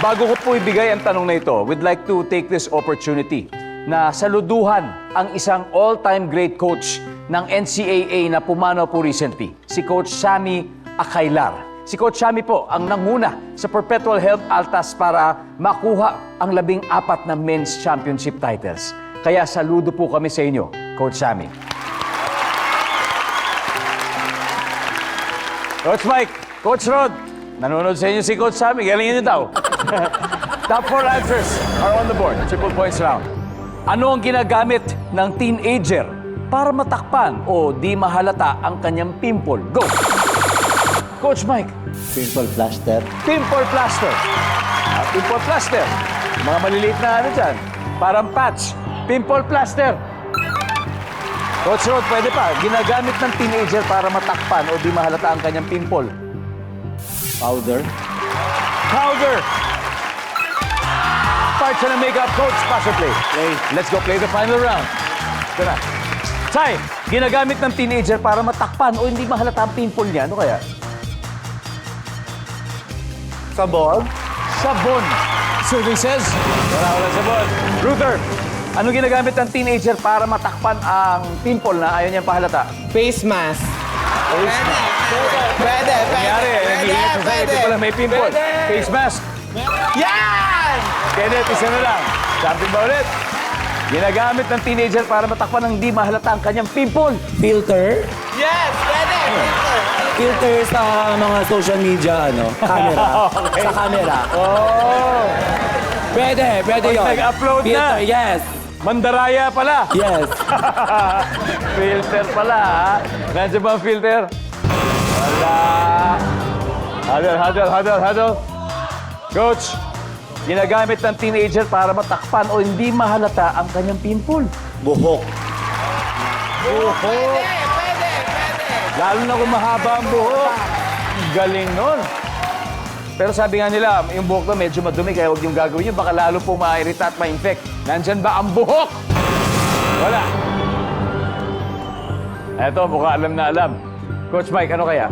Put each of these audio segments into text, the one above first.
Bago ko po ibigay ang tanong na ito, we'd like to take this opportunity na saluduhan ang isang all-time great coach ng NCAA na pumanaw po recently, si Coach Sammy Akailar. Si Coach Sammy po ang nanguna sa Perpetual Health Altas para makuha ang 14 na men's championship titles. Kaya saludo po kami sa inyo, Coach Sammy. Coach Mike, Coach Rod, nanonood sa inyo si Coach Sammy. Galingin niyo daw. Top 4 answers are on the board. Triple points round. Ano ang ginagamit ng teenager para matakpan o di mahalata ang kanyang pimple? Go! Coach Mike. Pimple plaster. Pimple plaster. Pimple plaster. Mga maliliit na ano dyan. Parang patch. Pimple plaster. Coach Rod, pwede pa. Ginagamit ng teenager para matakpan o di mahalata ang kanyang pimple. Powder. Powder. Part siya ng makeup. Coach, pass or play? Play. Let's go play the final round. Ito na. Sai, ginagamit ng teenager para matakpan o hindi mahalata ang pimple niya. Ano kaya? Sabon. Sabon. Services. Wala sabon. Ruther, ano ginagamit ng teenager para matakpan ang pimple na ayaw niyang pahalata? Face mask. Pwede. Nangyari, nag-iingat sa sarili ko lang may pimple. Face mask. Yan! Kenneth, isa na lang. Something ba ulit? Ginagamit ng teenager para matakpan ang hindi mahalata ang kanyang pimple. Filter. Yes! Pwede! Filter sa mga social media, camera. Okay. Sa camera. Oh! Pwede Pag yun. nag-upload na. Filter, yes. Mandaraya pala. Yes. Filter pala, ha? Nandiyan ba ang filter? Wala. Huddle. Coach, ginagamit ng teenager para matakpan o hindi mahalata ang kanyang pimple. Buhok. Buhok. Pwede! Lalo na kung mahaba ang buhok. Galing nun. Pero sabi nga nila, yung buhok na medyo madumi, kaya huwag niyong gagawin yun. Baka lalo pong ma-irita at ma-infect. Nandyan ba ang buhok? Wala. Eto, mukha alam na alam. Coach Mike, ano kaya?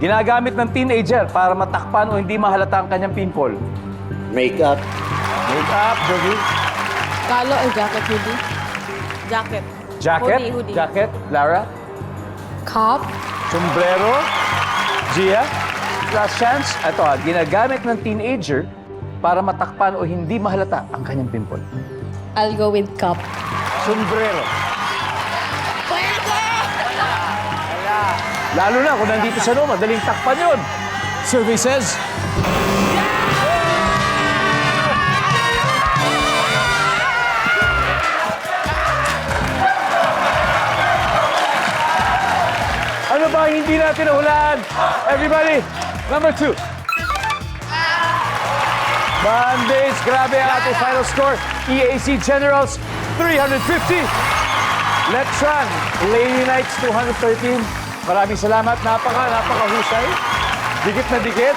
Ginagamit ng teenager para matakpan o hindi mahalata ang kanyang pimple. Makeup. Makeup, Jogi. Kalo ay jacket, hoodie. Jacket. Jacket? Hoodie. Jacket, Lara. Cup. Sombrero. Gia. Last chance. Ito ginagamit ng teenager para matakpan o hindi mahalata ang kanyang pimple. I'll go with cup. Sombrero. Lalo na kung nandito sa loob, madaling takpan yun. Services. Ano ba ang hindi natin nahulaan? Everybody, number 2. Bandage, grabe ang ating final score. EAC Generals, 350. Let's run. Lady Knights, 213. Maraming salamat. Napakahusay. Dikit na dikit.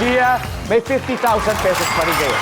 Gia, may 50,000 pesos pa rin kayo.